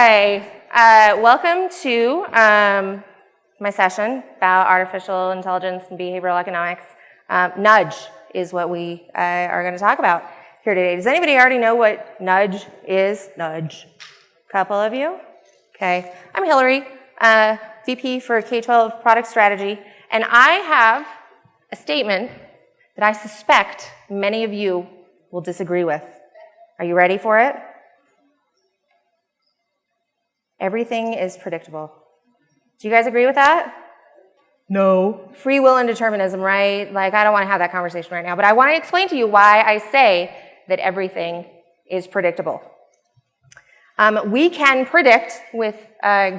Okay, welcome to my session about artificial intelligence and behavioral economics. Nudge is what we are going to talk about here today. Does anybody already know what nudge is? Nudge. Couple of you? Okay. I'm Hilary, VP for K-12 Product Strategy, and I have a statement that I suspect many of you will disagree with. Are you ready for it? Everything is predictable. Do you guys agree with that? No. Free will and determinism, right? Like, I don't want to have that conversation right now, but I want to explain to you why I say that everything is predictable. We can predict with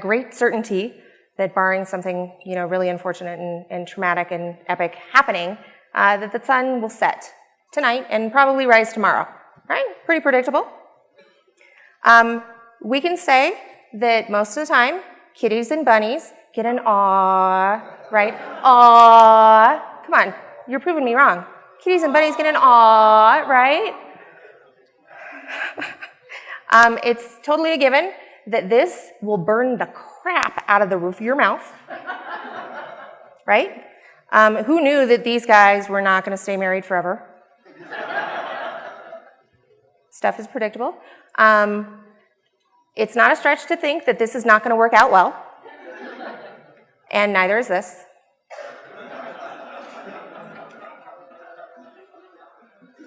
great certainty that barring something, really unfortunate and traumatic and epic happening, that the sun will set tonight and probably rise tomorrow, right? Pretty predictable. We can say that most of the time, kitties and bunnies get an aw, right? Aw. Come on, you're proving me wrong. Kitties and bunnies get an aw, right? It's totally a given that this will burn the crap out of the roof of your mouth, right? Who knew that these guys were not going to stay married forever? Stuff is predictable. It's not a stretch to think that this is not going to work out well, and neither is this.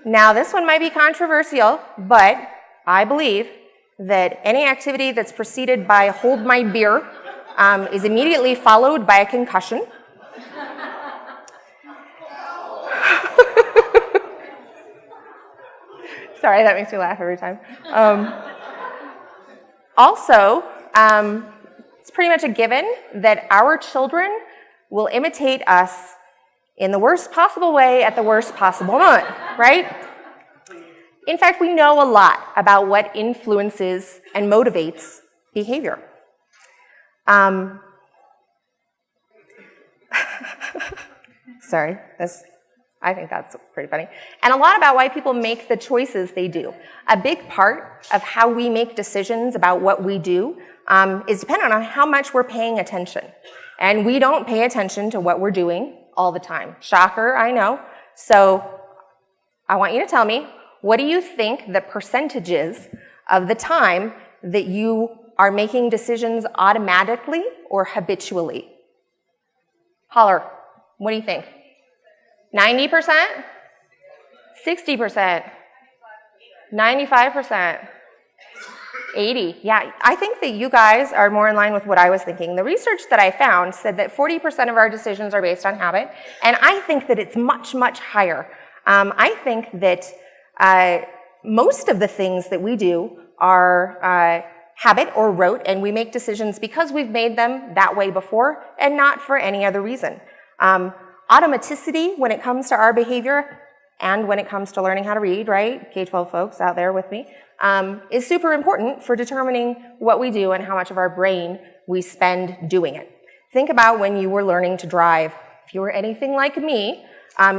Now, this one might be controversial, but I believe that any activity that's preceded by hold my beer is immediately followed by a concussion. Sorry, that makes me laugh every time. Also, it's pretty much a given that our children will imitate us in the worst possible way at the worst possible moment, right? In fact, we know a lot about what influences and motivates behavior. Sorry, I think that's pretty funny. And a lot about why people make the choices they do. A big part of how we make decisions about what we do is dependent on how much we're paying attention. And we don't pay attention to what we're doing all the time. Shocker, I know. So I want you to tell me, what do you think the percentage is of the time that you are making decisions automatically or habitually? Holler. What do you think? 90%? 60%? 95%? 80%? Yeah, I think that you guys are more in line with what I was thinking. The research that I found said that 40% of our decisions are based on habit, and I think that it's much, much higher. I think that most of the things that we do are habit or rote, and we make decisions because we've made them that way before and not for any other reason. Automaticity when it comes to our behavior and when it comes to learning how to read, right? K-12 folks out there with me, is super important for determining what we do and how much of our brain we spend doing it. Think about when you were learning to drive. If you were anything like me,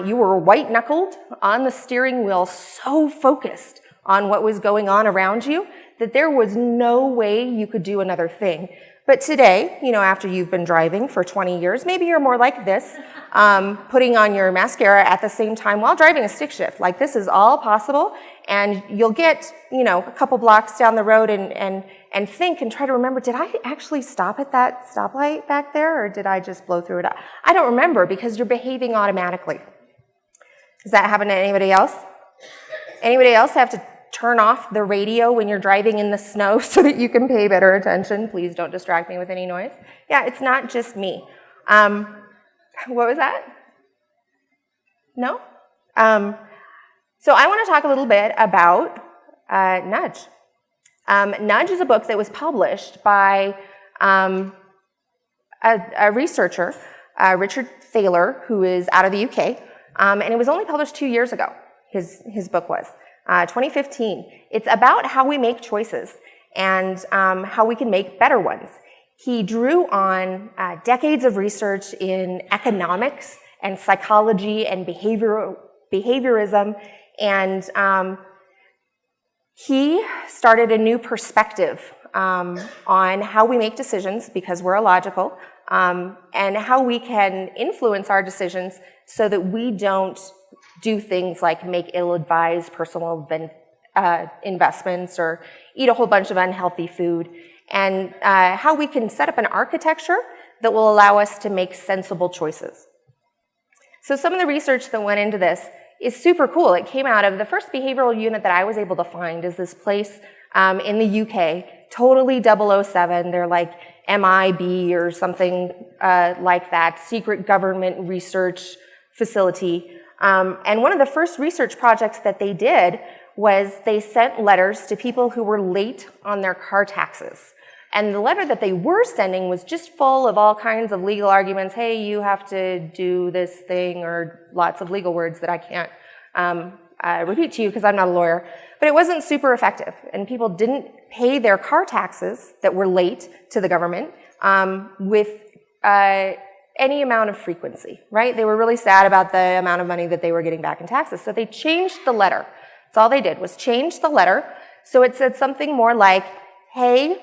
you were white-knuckled on the steering wheel, so focused on what was going on around you that there was no way you could do another thing. But today, after you've been driving for 20 years, maybe you're more like this, putting on your mascara at the same time while driving a stick shift. Like, this is all possible, and you'll get, a couple blocks down the road and think and try to remember, did I actually stop at that stoplight back there, or did I just blow through it? I don't remember, because you're behaving automatically. Does that happen to anybody else? Anybody else have to turn off the radio when you're driving in the snow so that you can pay better attention? Please don't distract me with any noise. Yeah, it's not just me. What was that? No? So I want to talk a little bit about Nudge. Nudge is a book that was published by a researcher, Richard Thaler, who is out of the UK, and it was only published 2 years ago, his book was. 2015. It's about how we make choices and how we can make better ones. He drew on decades of research in economics and psychology and behaviorism, and he started a new perspective on how we make decisions, because we're illogical, and how we can influence our decisions so that we don't do things like make ill-advised personal investments or eat a whole bunch of unhealthy food, and how we can set up an architecture that will allow us to make sensible choices. So some of the research that went into this is super cool. It came out of the first behavioral unit that I was able to find is this place in the UK, totally 007. They're like MIB or something like that, secret government research facility. And one of the first research projects that they did was they sent letters to people who were late on their car taxes. And the letter that they were sending was just full of all kinds of legal arguments. Hey, you have to do this thing, or lots of legal words that I can't repeat to you because I'm not a lawyer. But it wasn't super effective. And people didn't pay their car taxes that were late to the government with any amount of frequency, right? They were really sad about the amount of money that they were getting back in taxes. So they changed the letter. That's all they did was change the letter. So it said something more like, hey,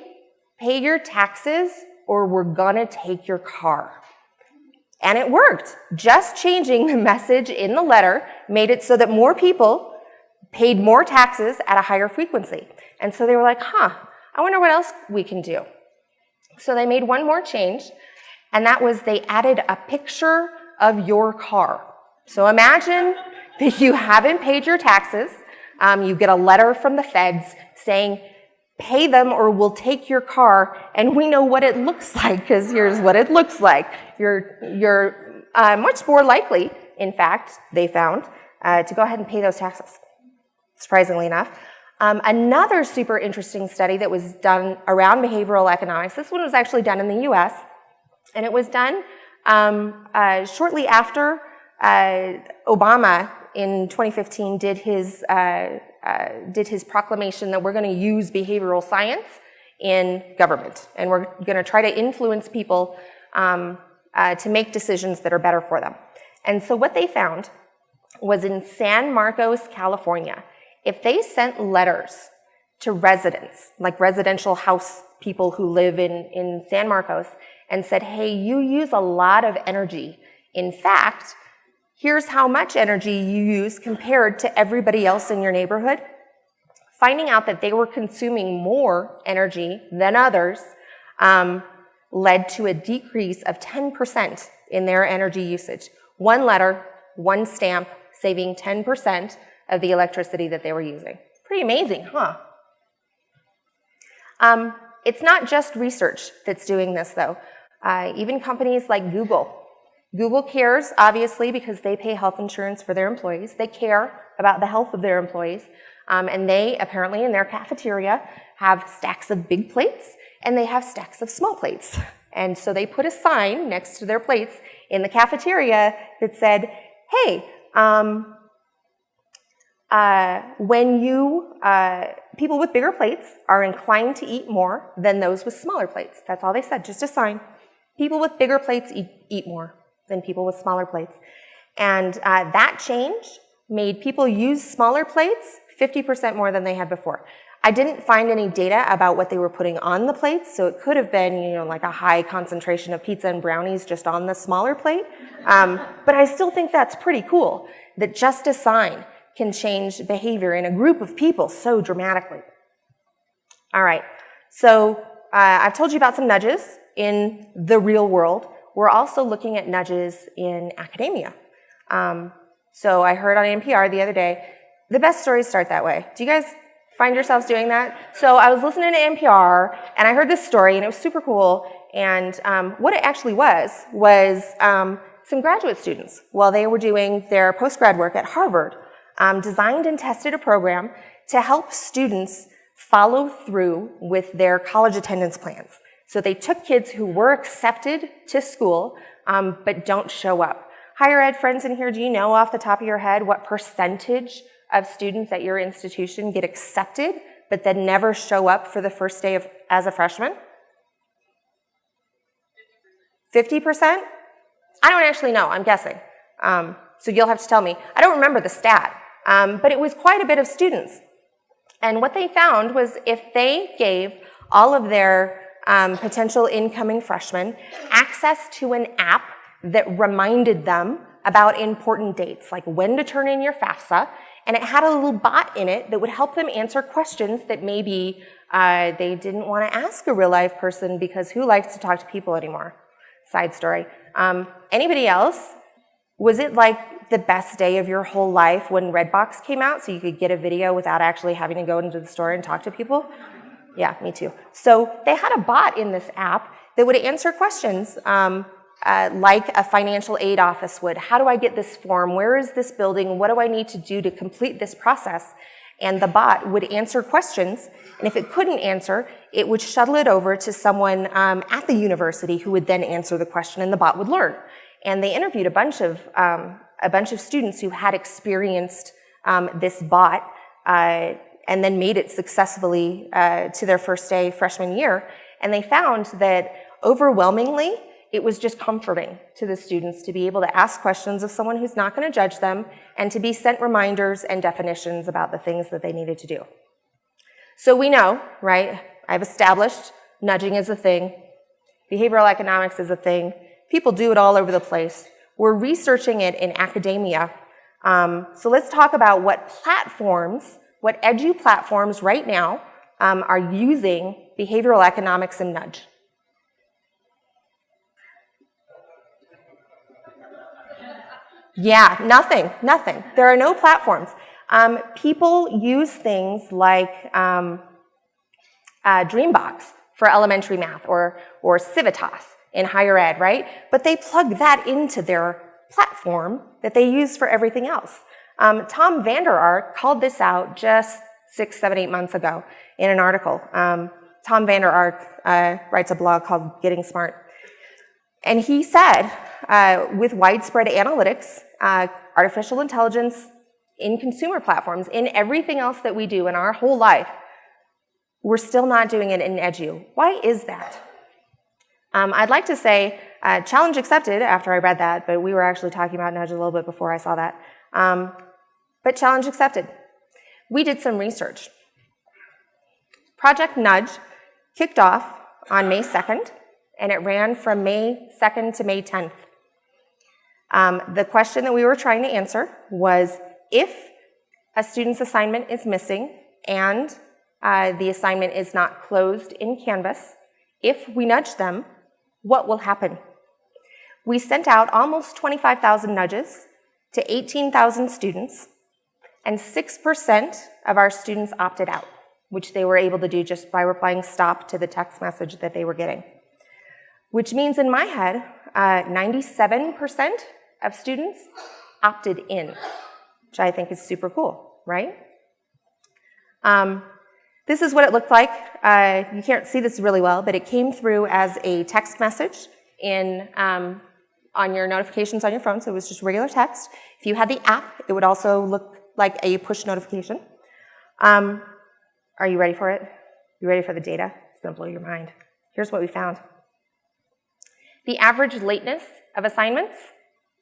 pay your taxes or we're gonna take your car. And it worked. Just changing the message in the letter made it so that more people paid more taxes at a higher frequency. And so they were like, I wonder what else we can do. So they made one more change, and that was they added a picture of your car. So imagine that you haven't paid your taxes. You get a letter from the feds saying, pay them or we'll take your car, and we know what it looks like because here's what it looks like. You're much more likely, in fact, they found, to go ahead and pay those taxes, surprisingly enough. Another super interesting study that was done around behavioral economics, this one was actually done in the US, and it was done shortly after Obama in 2015 did his proclamation that we're going to use behavioral science in government, and we're going to try to influence people to make decisions that are better for them. And so what they found was in San Marcos, California, if they sent letters to residents, like residential house people who live in San Marcos, and said, hey, you use a lot of energy. In fact, here's how much energy you use compared to everybody else in your neighborhood. Finding out that they were consuming more energy than others led to a decrease of 10% in their energy usage. One letter, one stamp, saving 10% of the electricity that they were using. Pretty amazing, huh? It's not just research that's doing this, though. Even companies like Google. Google cares, obviously, because they pay health insurance for their employees. They care about the health of their employees. And they, apparently, in their cafeteria, have stacks of big plates, and they have stacks of small plates. And so they put a sign next to their plates in the cafeteria that said, hey, people with bigger plates are inclined to eat more than those with smaller plates. That's all they said, just a sign. People with bigger plates eat more than people with smaller plates. And that change made people use smaller plates 50% more than they had before. I didn't find any data about what they were putting on the plates, so it could have been, like a high concentration of pizza and brownies just on the smaller plate. But I still think that's pretty cool, that just a sign can change behavior in a group of people so dramatically. All right, so I've told you about some nudges in the real world. We're also looking at nudges in academia. So I heard on NPR the other day, the best stories start that way. Do you guys find yourselves doing that? So I was listening to NPR, and I heard this story, and it was super cool. And what it actually was some graduate students, while they were doing their post-grad work at Harvard, designed and tested a program to help students follow through with their college attendance plans. So they took kids who were accepted to school, but don't show up. Higher ed friends in here, do you know off the top of your head what percentage of students at your institution get accepted, but then never show up for the first day as a freshman? 50%? I don't actually know, I'm guessing. So you'll have to tell me. I don't remember the stat, but it was quite a bit of students. And what they found was if they gave all of their potential incoming freshmen access to an app that reminded them about important dates, like when to turn in your FAFSA, and it had a little bot in it that would help them answer questions that maybe they didn't want to ask a real-life person because who likes to talk to people anymore? Side story. Anybody else? Was it like the best day of your whole life when Redbox came out so you could get a video without actually having to go into the store and talk to people? Yeah, me too. So they had a bot in this app that would answer questions like a financial aid office would. How do I get this form? Where is this building? What do I need to do to complete this process? And the bot would answer questions, and if it couldn't answer, it would shuttle it over to someone at the university who would then answer the question, and the bot would learn. And they interviewed a bunch of students who had experienced this bot and then made it successfully to their first day freshman year, and they found that overwhelmingly, it was just comforting to the students to be able to ask questions of someone who's not going to judge them and to be sent reminders and definitions about the things that they needed to do. So we know, right, I've established nudging is a thing, behavioral economics is a thing, people do it all over the place. We're researching it in academia. So let's talk about what platforms, what edu platforms right now are using behavioral economics and nudge. Yeah, nothing. There are no platforms. People use things like Dreambox for elementary math or Civitas in higher ed, right? But they plug that into their platform that they use for everything else. Tom Vander Ark called this out just 6, 7, 8 months ago in an article. Tom Vander Ark writes a blog called Getting Smart. And he said, with widespread analytics, artificial intelligence in consumer platforms, in everything else that we do in our whole life, we're still not doing it in edu. Why is that? I'd like to say challenge accepted after I read that, but we were actually talking about nudge a little bit before I saw that. But challenge accepted. We did some research. Project Nudge kicked off on May 2nd, and it ran from May 2nd to May 10th. The question that we were trying to answer was if a student's assignment is missing and the assignment is not closed in Canvas, if we nudge them, what will happen? We sent out almost 25,000 nudges to 18,000 students, and 6% of our students opted out, which they were able to do just by replying stop to the text message that they were getting. Which means in my head, 97% of students opted in, which I think is super cool, right? This is what it looked like. You can't see this really well, but it came through as a text message on your notifications on your phone, so it was just regular text. If you had the app, it would also look like a push notification. Are you ready for it? You ready for the data? It's gonna blow your mind. Here's what we found. The average lateness of assignments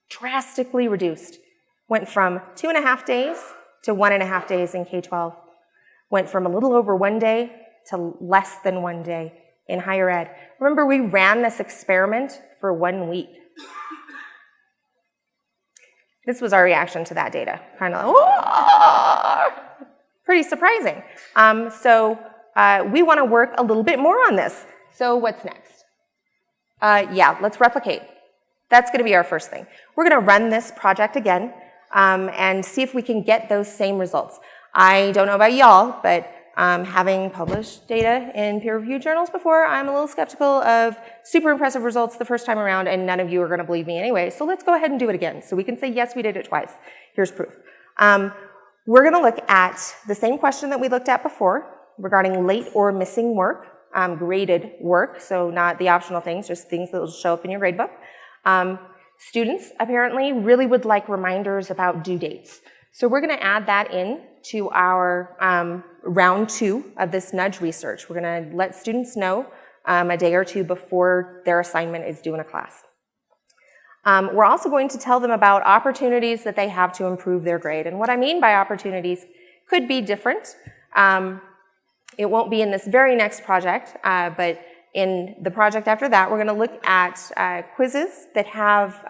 drastically reduced. Went from 2.5 days to 1.5 days in K-12. Went from a little over 1 day to less than 1 day in higher ed. Remember, we ran this experiment for 1 week. This was our reaction to that data. Kind of like, whoa! Pretty surprising. So we want to work a little bit more on this. So what's next? Yeah, let's replicate. That's going to be our first thing. We're going to run this project again and see if we can get those same results. I don't know about y'all, but having published data in peer-reviewed journals before, I'm a little skeptical of super impressive results the first time around, and none of you are going to believe me anyway. So let's go ahead and do it again. So we can say, yes, we did it twice. Here's proof. We're going to look at the same question that we looked at before regarding late or missing work, graded work, so not the optional things, just things that will show up in your gradebook. Students apparently really would like reminders about due dates. So we're going to add that in to our round 2 of this nudge research. We're going to let students know a day or two before their assignment is due in a class. We're also going to tell them about opportunities that they have to improve their grade. And what I mean by opportunities could be different. It won't be in this very next project, but in the project after that, we're going to look at quizzes that have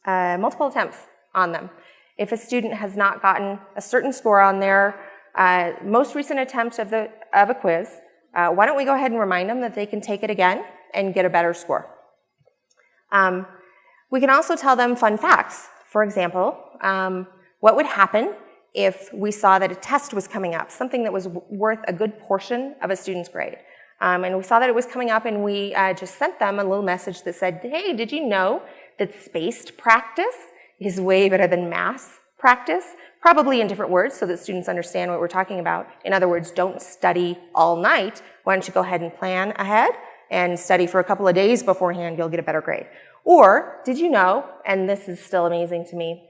multiple attempts on them. If a student has not gotten a certain score on their most recent attempt of a quiz, why don't we go ahead and remind them that they can take it again and get a better score. We can also tell them fun facts. For example, what would happen if we saw that a test was coming up, something that was worth a good portion of a student's grade. And we saw that it was coming up, and we just sent them a little message that said, hey, did you know that spaced practice is way better than mass practice? Probably in different words so that students understand what we're talking about. In other words, don't study all night. Why don't you go ahead and plan ahead and study for a couple of days beforehand, you'll get a better grade. Or, did you know, and this is still amazing to me,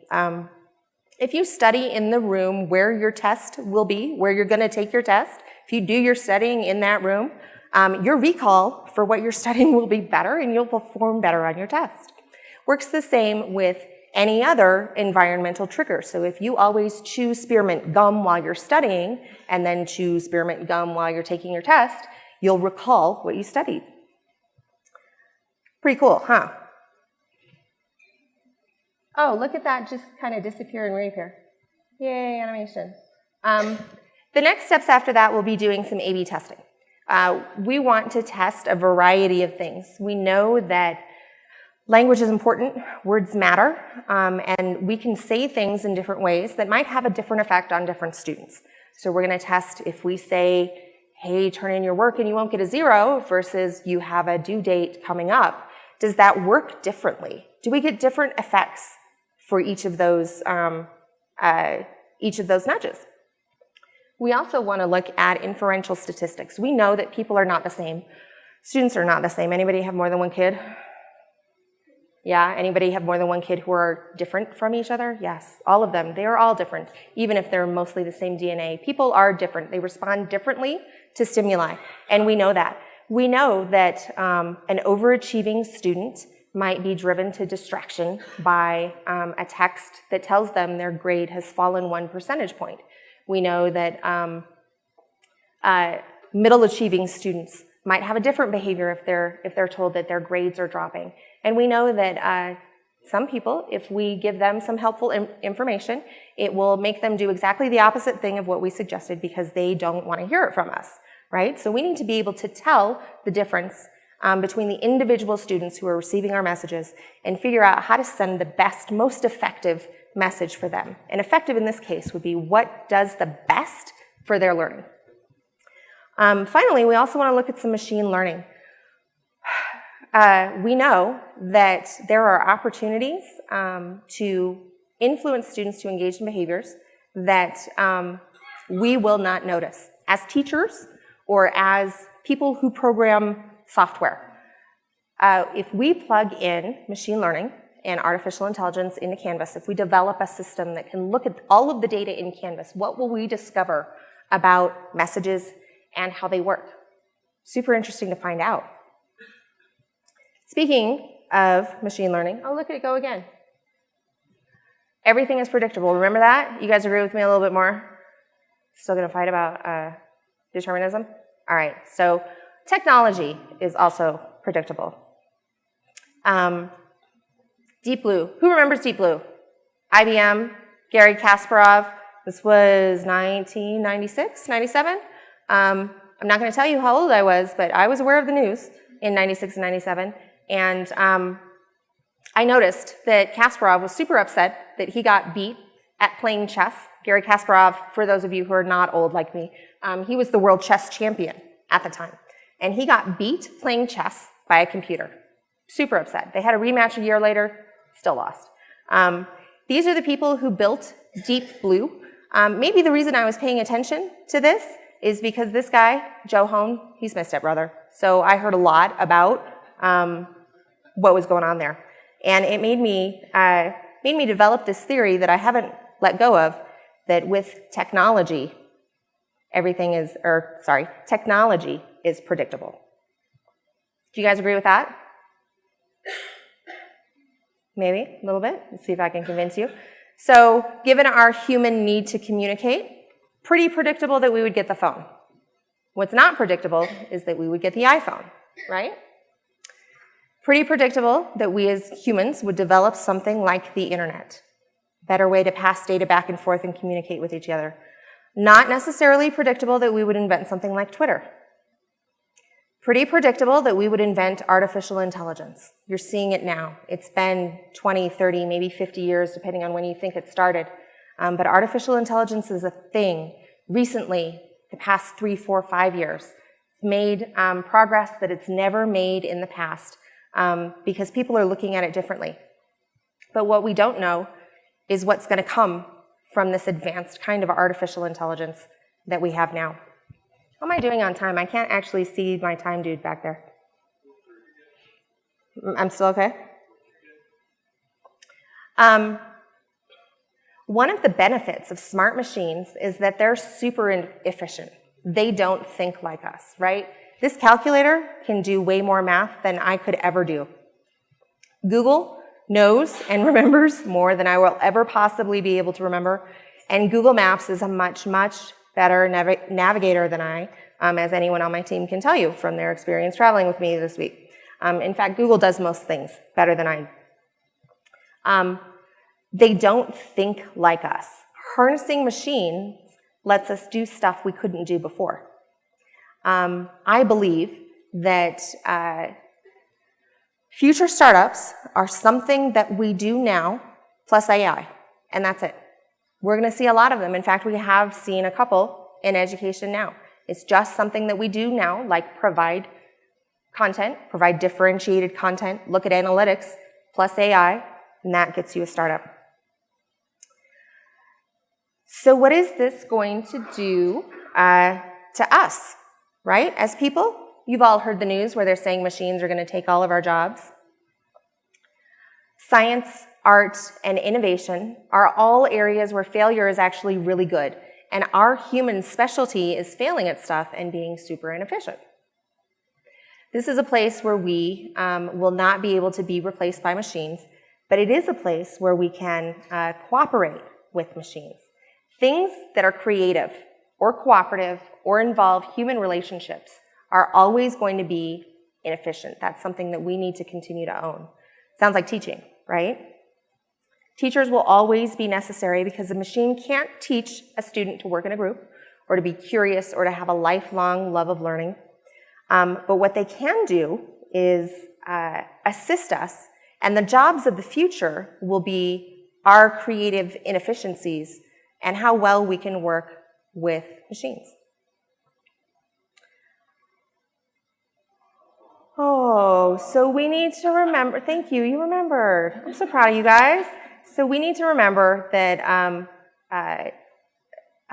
if you study in the room where your test will be, where you're going to take your test, if you do your studying in that room, your recall for what you're studying will be better and you'll perform better on your test. Works the same with any other environmental trigger. So if you always chew spearmint gum while you're studying and then chew spearmint gum while you're taking your test, you'll recall what you studied. Pretty cool, huh? Oh, look at that just kind of disappear and reappear. Yay, animation. The next steps after that will be doing some A/B testing. We want to test a variety of things. We know that language is important, words matter, and we can say things in different ways that might have a different effect on different students. So we're going to test if we say, hey, turn in your work and you won't get a 0 versus you have a due date coming up. Does that work differently? Do we get different effects for each of those nudges? We also want to look at inferential statistics. We know that people are not the same. Students are not the same. Anybody have more than one kid? Yeah, anybody have more than one kid who are different from each other? Yes, all of them. They are all different, even if they're mostly the same DNA. People are different. They respond differently to stimuli, and we know that. We know that an overachieving student might be driven to distraction by a text that tells them their grade has fallen 1 percentage point. We know that middle achieving students might have a different behavior if they're told that their grades are dropping. And we know that some people, if we give them some helpful information, it will make them do exactly the opposite thing of what we suggested because they don't want to hear it from us, right? So we need to be able to tell the difference between the individual students who are receiving our messages and figure out how to send the best, most effective message for them. And effective in this case would be what does the best for their learning. Finally, we also want to look at some machine learning. We know that there are opportunities to influence students to engage in behaviors that we will not notice as teachers or as people who program software. If we plug in machine learning and artificial intelligence into Canvas, if we develop a system that can look at all of the data in Canvas, what will we discover about messages and how they work? Super interesting to find out. Speaking of machine learning, oh, look at it go again. Everything is predictable. Remember that? You guys agree with me a little bit more? Still going to fight about determinism? All right, so technology is also predictable. Deep Blue. Who remembers Deep Blue? IBM, Gary Kasparov. This was 1996, 97. I'm not going to tell you how old I was, but I was aware of the news in 96 and 97. And I noticed that Kasparov was super upset that he got beat at playing chess. Gary Kasparov, for those of you who are not old like me, he was the world chess champion at the time. And he got beat playing chess by a computer. Super upset. They had a rematch a year later, still lost. These are the people who built Deep Blue. Maybe the reason I was paying attention to this is because this guy, Joe Hone, he's my stepbrother. So I heard a lot about what was going on there. And it made me develop this theory that I haven't let go of, that with technology, technology is predictable. Do you guys agree with that? Maybe a little bit. Let's see if I can convince you. So given our human need to communicate, pretty predictable that we would get the phone. What's not predictable is that we would get the iPhone, right? Pretty predictable that we as humans would develop something like the internet. Better way to pass data back and forth and communicate with each other. Not necessarily predictable that we would invent something like Twitter. Pretty predictable that we would invent artificial intelligence. You're seeing it now. It's been 20, 30, maybe 50 years, depending on when you think it started. But artificial intelligence is a thing. Recently, the past 3, 4, 5 years, it's made progress that it's never made in the past because people are looking at it differently. But what we don't know is what's going to come from this advanced kind of artificial intelligence that we have now. How am I doing on time? I can't actually see my time dude back there. I'm still okay? One of the benefits of smart machines is that they're super efficient. They don't think like us, right? This calculator can do way more math than I could ever do. Google knows and remembers more than I will ever possibly be able to remember, and Google Maps is a much, much better navigator than I, as anyone on my team can tell you from their experience traveling with me this week. In fact, Google does most things better than I. They don't think like us. Harnessing machines lets us do stuff we couldn't do before. I believe that future startups are something that we do now plus AI, and that's it. We're going to see a lot of them. In fact, we have seen a couple in education now. It's just something that we do now, like provide content, provide differentiated content, look at analytics, plus AI, and that gets you a startup. So what is this going to do to us, right? As people, you've all heard the news where they're saying machines are going to take all of our jobs. Science, art, and innovation are all areas where failure is actually really good. And our human specialty is failing at stuff and being super inefficient. This is a place where we will not be able to be replaced by machines, but it is a place where we can cooperate with machines. Things that are creative or cooperative or involve human relationships are always going to be inefficient. That's something that we need to continue to own. Sounds like teaching, right? Teachers will always be necessary because a machine can't teach a student to work in a group or to be curious or to have a lifelong love of learning. But what they can do is assist us, and the jobs of the future will be our creative inefficiencies and how well we can work with machines. Oh, so we need to remember, thank you, you remembered. I'm so proud of you guys. So we need to remember that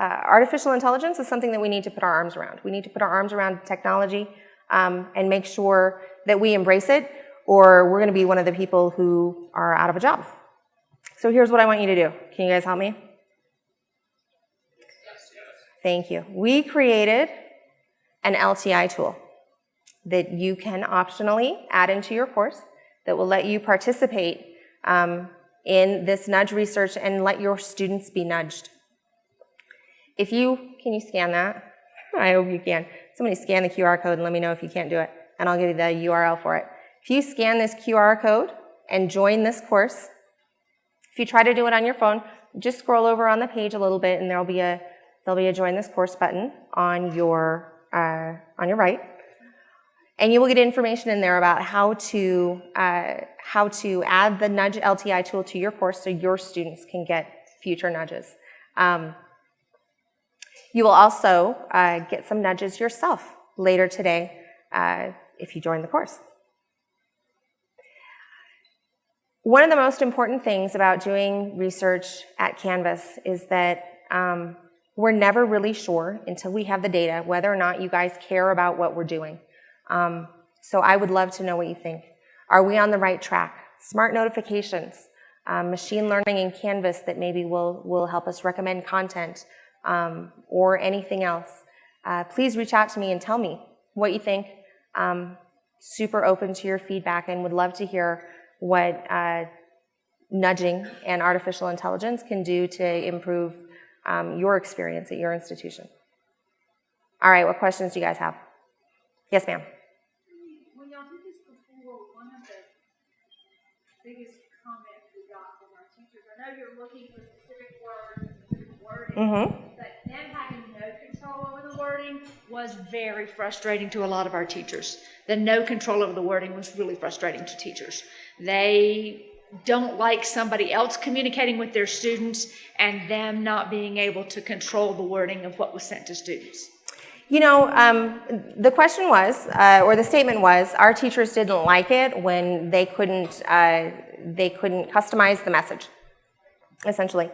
artificial intelligence is something that we need to put our arms around. We need to put our arms around technology and make sure that we embrace it, or we're going to be one of the people who are out of a job. So here's what I want you to do. Can you guys help me? Thank you. We created an LTI tool that you can optionally add into your course that will let you participate in this nudge research and let your students be nudged. Can you scan that? I hope you can. Somebody scan the QR code and let me know if you can't do it, and I'll give you the URL for it. If you scan this QR code and join this course, if you try to do it on your phone, just scroll over on the page a little bit and there'll be a join this course button on your right. And you will get information in there about how to add the Nudge LTI tool to your course so your students can get future nudges. You will also get some nudges yourself later today if you join the course. One of the most important things about doing research at Canvas is that we're never really sure until we have the data whether or not you guys care about what we're doing. So I would love to know what you think. Are we on the right track? Smart notifications, machine learning in Canvas that maybe will help us recommend content, or anything else. Please reach out to me and tell me what you think. Super open to your feedback and would love to hear what nudging and artificial intelligence can do to improve your experience at your institution. All right, what questions do you guys have? Yes, ma'am. When y'all did this before, one of the biggest comments we got from our teachers, I know you're looking for specific words, specific wording, but them having no control over the wording was very frustrating to a lot of our teachers. The no control over the wording was really frustrating to teachers. They don't like somebody else communicating with their students and them not being able to control the wording of what was sent to students. You know, the question was, or the statement was, our teachers didn't like it when they couldn't customize the message, essentially.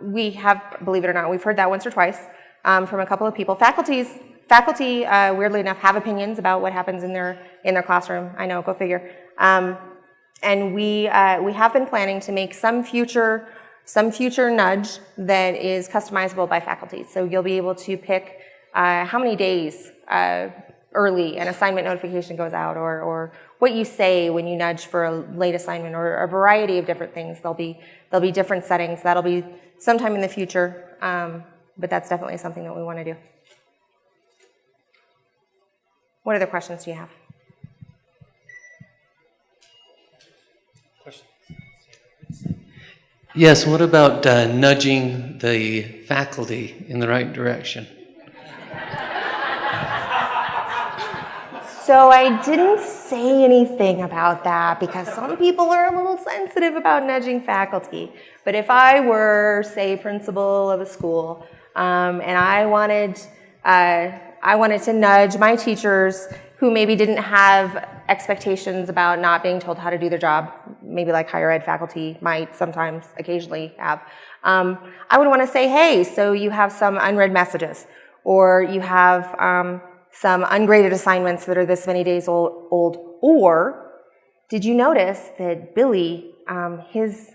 We have, believe it or not, we've heard that once or twice from a couple of people. Faculty, weirdly enough, have opinions about what happens in their classroom. I know, go figure. And we have been planning to make some future nudge that is customizable by faculty. So you'll be able to pick how many days early an assignment notification goes out, or what you say when you nudge for a late assignment, or a variety of different things. There'll be different settings. That'll be sometime in the future, but that's definitely something that we want to do. What other questions do you have? Yes, what about nudging the faculty in the right direction? So I didn't say anything about that because some people are a little sensitive about nudging faculty. But if I were, say, principal of a school, and I wanted to nudge my teachers who maybe didn't have expectations about not being told how to do their job, maybe like higher ed faculty might sometimes occasionally have, I would want to say, hey, so you have some unread messages, or you have some ungraded assignments that are this many days old, or did you notice that Billy, his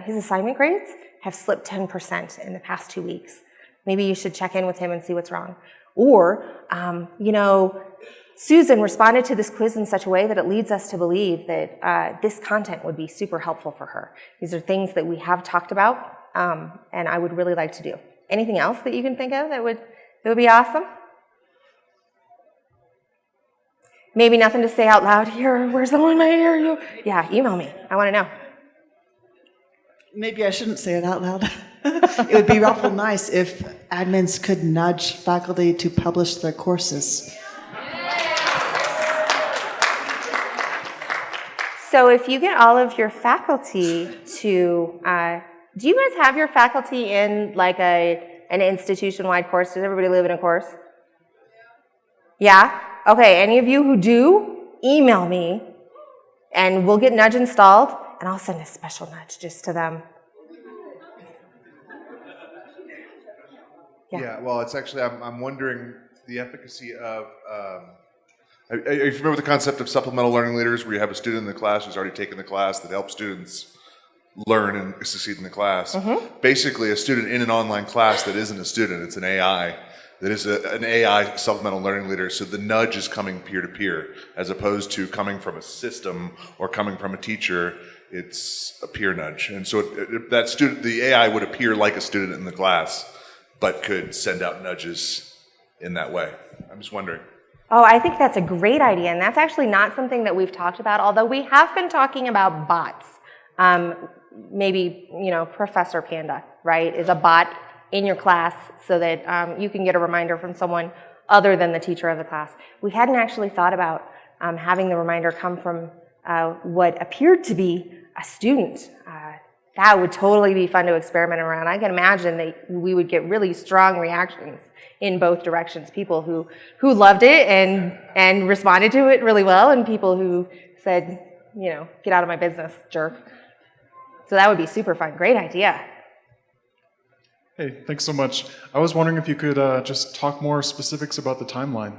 assignment grades have slipped 10% in the past 2 weeks? Maybe you should check in with him and see what's wrong. Or, Susan responded to this quiz in such a way that it leads us to believe that this content would be super helpful for her. These are things that we have talked about, and I would really like to do. Anything else that you can think of that would be awesome? Maybe nothing to say out loud here. Where's the one I hear you? Yeah, email me. I want to know. Maybe I shouldn't say it out loud. It would be awful nice if admins could nudge faculty to publish their courses. So if you get all of your faculty to, do you guys have your faculty in like an institution-wide course? Does everybody live in a course? Yeah? Okay, any of you who do, email me and we'll get Nudge installed and I'll send a special nudge just to them. Yeah, well, it's actually, I'm wondering the efficacy of, are you familiar with the concept of supplemental learning leaders, where you have a student in the class who's already taken the class that helps students learn and succeed in the class? Mm-hmm. Basically, a student in an online class that isn't a student, it's an AI, that is an AI supplemental learning leader, so the nudge is coming peer-to-peer, as opposed to coming from a system or coming from a teacher. It's a peer nudge. And so that student, the AI would appear like a student in the class, but could send out nudges in that way. I'm just wondering. Oh, I think that's a great idea, and that's actually not something that we've talked about, although we have been talking about bots. Maybe, Professor Panda, right, is a bot in your class so that you can get a reminder from someone other than the teacher of the class. We hadn't actually thought about having the reminder come from what appeared to be a student. That would totally be fun to experiment around. I can imagine that we would get really strong reactions in both directions. People who loved it and responded to it really well, and people who said, get out of my business, jerk. So that would be super fun. Great idea. Hey, thanks so much. I was wondering if you could just talk more specifics about the timeline.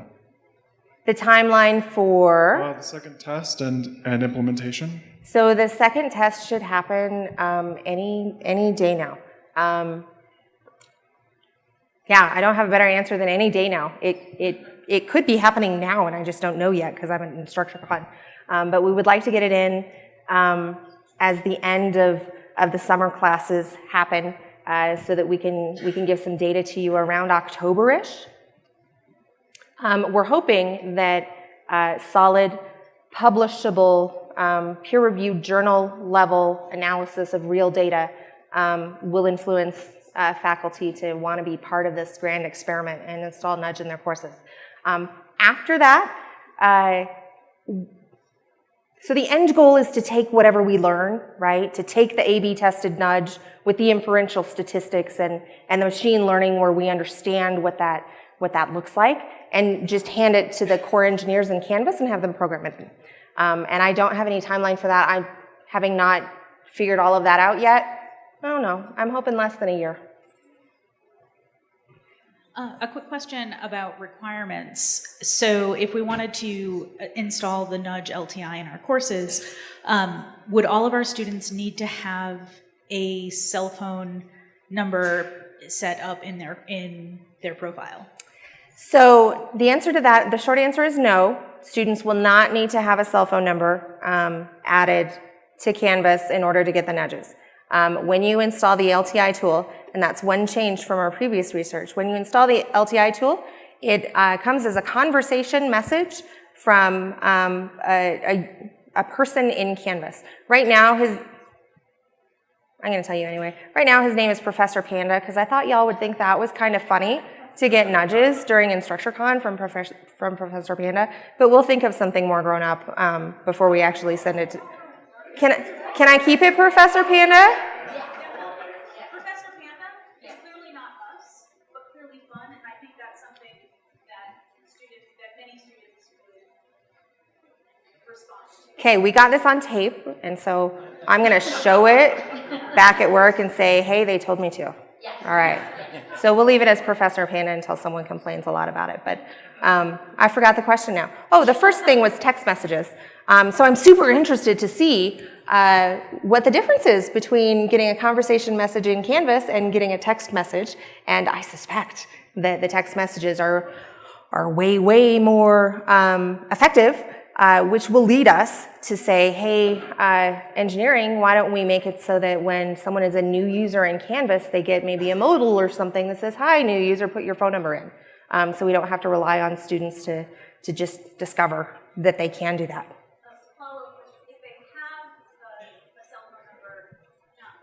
The timeline for? The second test and implementation. So the second test should happen any day now. Yeah, I don't have a better answer than any day now. It could be happening now, and I just don't know yet because I'm an Instructure fund. But we would like to get it in as the end of the summer classes happen, so that we can give some data to you around October-ish. We're hoping that solid, publishable, peer-reviewed journal-level analysis of real data will influence faculty to want to be part of this grand experiment and install nudge in their courses. After that, so the end goal is to take whatever we learn, right? To take the A/B tested nudge with the inferential statistics and the machine learning where we understand what that looks like, and just hand it to the core engineers in Canvas and have them program it in. And I don't have any timeline for that. I'm having not figured all of that out yet. I don't know. I'm hoping less than a year. A quick question about requirements. So if we wanted to install the Nudge LTI in our courses, would all of our students need to have a cell phone number set up in their profile? So the answer to that, the short answer is no. Students will not need to have a cell phone number added to Canvas in order to get the nudges. When you install the LTI tool, and that's one change from our previous research, when you install the LTI tool, it comes as a conversation message from a person in Canvas. Right now, I'm going to tell you anyway. Right now, his name is Professor Panda, because I thought y'all would think that was kind of funny to get nudges during InstructureCon from Professor Panda, but we'll think of something more grown up before we actually send it to... Can I keep it Professor Panda? Professor Panda is clearly not us, but clearly fun, and I think that's something that many students would respond to. Okay, we got this on tape, and so I'm going to show it back at work and say, hey, they told me to. All right. So we'll leave it as Professor Panda until someone complains a lot about it. But I forgot the question now. Oh, the first thing was text messages. So I'm super interested to see what the difference is between getting a conversation message in Canvas and getting a text message. And I suspect that the text messages are way, way more effective, which will lead us to say, hey, engineering, why don't we make it so that when someone is a new user in Canvas, they get maybe a modal or something that says, hi, new user, put your phone number in. So we don't have to rely on students to just discover that they can do that. Follow-up question. If they have a cell phone number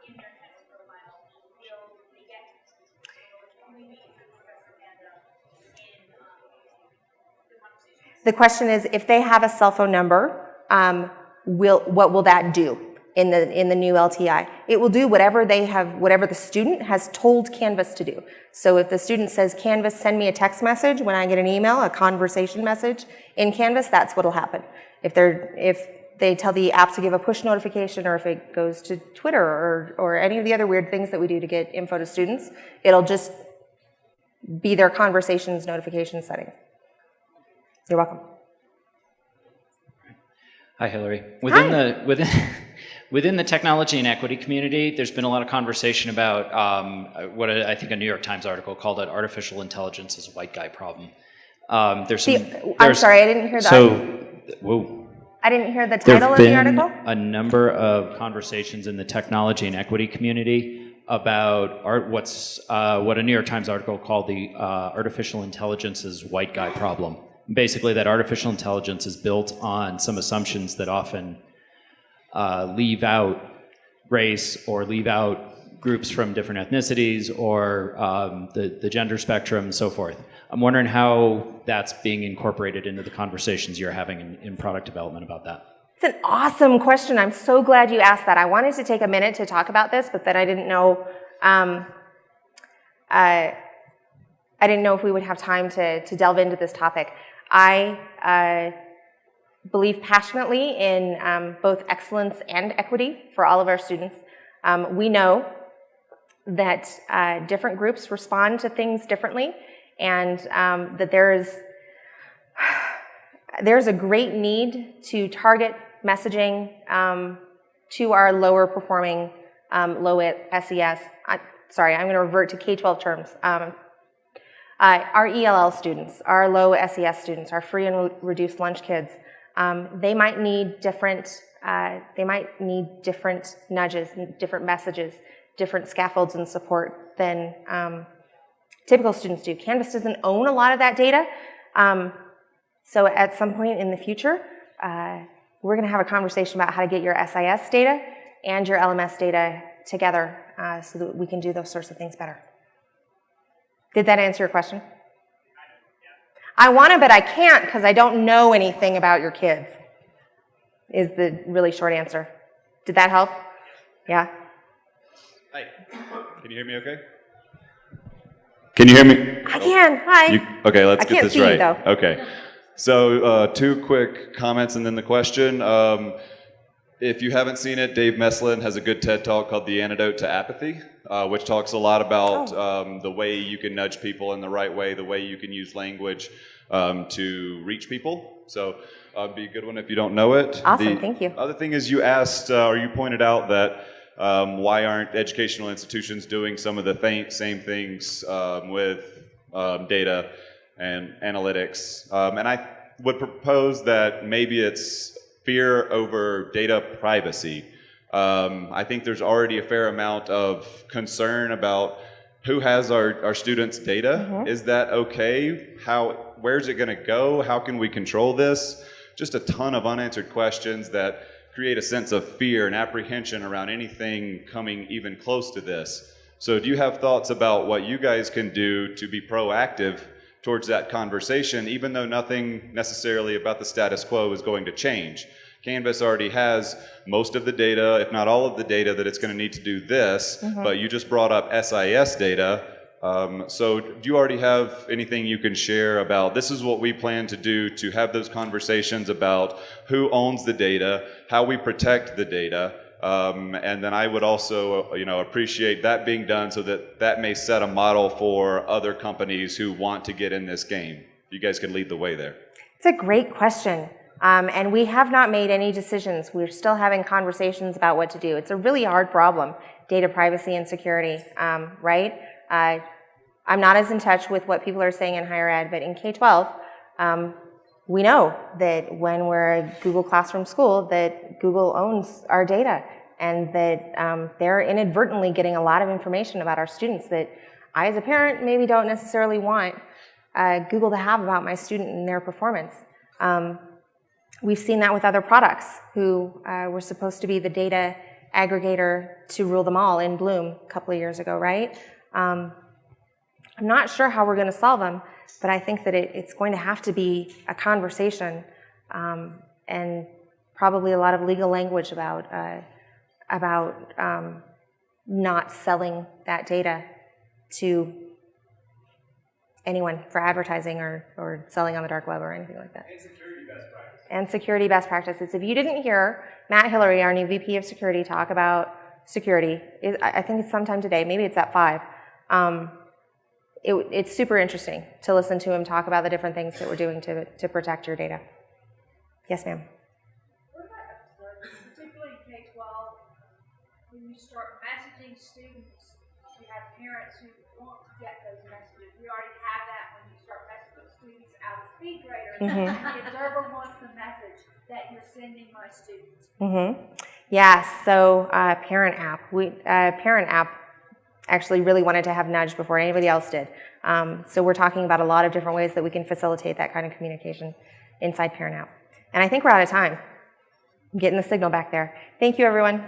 in their Canvas profile, will they get to this course? Or will it only be through Professor Panda in the conversation? The question is, if they have a cell phone number, what will that do in the new LTI? It will do whatever the student has told Canvas to do. So if the student says, Canvas, send me a text message when I get an email, a conversation message in Canvas, that's what'll happen. If they tell the app to give a push notification, or if it goes to Twitter or any of the other weird things that we do to get info to students, it'll just be their conversations notification setting. You're welcome. Hi, Hilary. Hi. Within the technology and equity community, there's been a lot of conversation about what I think a New York Times article called it artificial intelligence as a white guy problem. I'm sorry, I didn't hear that. Whoa. I didn't hear the title of the article. There have been a number of conversations in the technology and equity community about what a New York Times article called the artificial intelligence as white guy problem. Basically, that artificial intelligence is built on some assumptions that often leave out race or leave out groups from different ethnicities or the gender spectrum and so forth. I'm wondering how that's being incorporated into the conversations you're having in product development about that. It's an awesome question. I'm so glad you asked that. I wanted to take a minute to talk about this, but then I didn't know I didn't know if we would have time to delve into this topic. I believe passionately in both excellence and equity for all of our students. We know that different groups respond to things differently, and that there's a great need to target messaging to our lower performing, low SES. Sorry, I'm going to revert to K-12 terms. Our ELL students, our low SES students, our free and reduced lunch kids, they might need different nudges, different messages, different scaffolds and support than typical students do. Canvas doesn't own a lot of that data, So at some point in the future, we're going to have a conversation about how to get your SIS data and your LMS data together so that we can do those sorts of things better. Did that answer your question? I want to, but I can't because I don't know anything about your kids, is the really short answer. Did that help? Yeah? Hi. Can you hear me okay? Can you hear me? I can. Hi. Okay, let's I get can't this see you, right. though. Okay. So 2 quick comments and then the question. If you haven't seen it, Dave Meslin has a good TED Talk called The Antidote to Apathy, which talks a lot about the way you can nudge people in the right way, the way you can use language to reach people. So it'd be a good one if you don't know it. Awesome, thank you. Other thing is you asked, or you pointed out that why aren't educational institutions doing some of the same things with data and analytics? And I would propose that maybe it's fear over data privacy. I think there's already a fair amount of concern about who has our students' data. Is that okay? Where's it going to go? How can we control this? Just a ton of unanswered questions that create a sense of fear and apprehension around anything coming even close to this. So do you have thoughts about what you guys can do to be proactive towards that conversation, even though nothing necessarily about the status quo is going to change? Canvas already has most of the data, if not all of the data, that it's going to need to do this, but you just brought up SIS data. So do you already have anything you can share about this is what we plan to do to have those conversations about who owns the data, how we protect the data, and then I would also appreciate that being done so that may set a model for other companies who want to get in this game. You guys can lead the way there. It's a great question. And we have not made any decisions. We're still having conversations about what to do. It's a really hard problem, data privacy and security, right? I'm not as in touch with what people are saying in higher ed, but in K-12, we know that when we're a Google Classroom school, that Google owns our data and that they're inadvertently getting a lot of information about our students that I, as a parent, maybe don't necessarily want Google to have about my student and their performance. We've seen that with other products who were supposed to be the data aggregator to rule them all in Bloom a couple of years ago, right? I'm not sure how we're going to solve them, but I think that it's going to have to be a conversation and probably a lot of legal language about not selling that data to anyone for advertising or selling on the dark web or anything like that. And security best practices. If you didn't hear Matt Hilary, our new VP of Security, talk about security, I think it's sometime today, maybe it's at 5. It's super interesting to listen to him talk about the different things that we're doing to protect your data. Yes, ma'am. What about, particularly in K-12, when you start messaging students, you have parents who want to get those messages. We already have that when you start messaging students out of speed graders. The observer wants the message that you're sending my students. Yeah, so Parent App. Parent App actually really wanted to have nudge before anybody else did. So we're talking about a lot of different ways that we can facilitate that kind of communication inside Parent App. And I think we're out of time. I'm getting the signal back there. Thank you, everyone.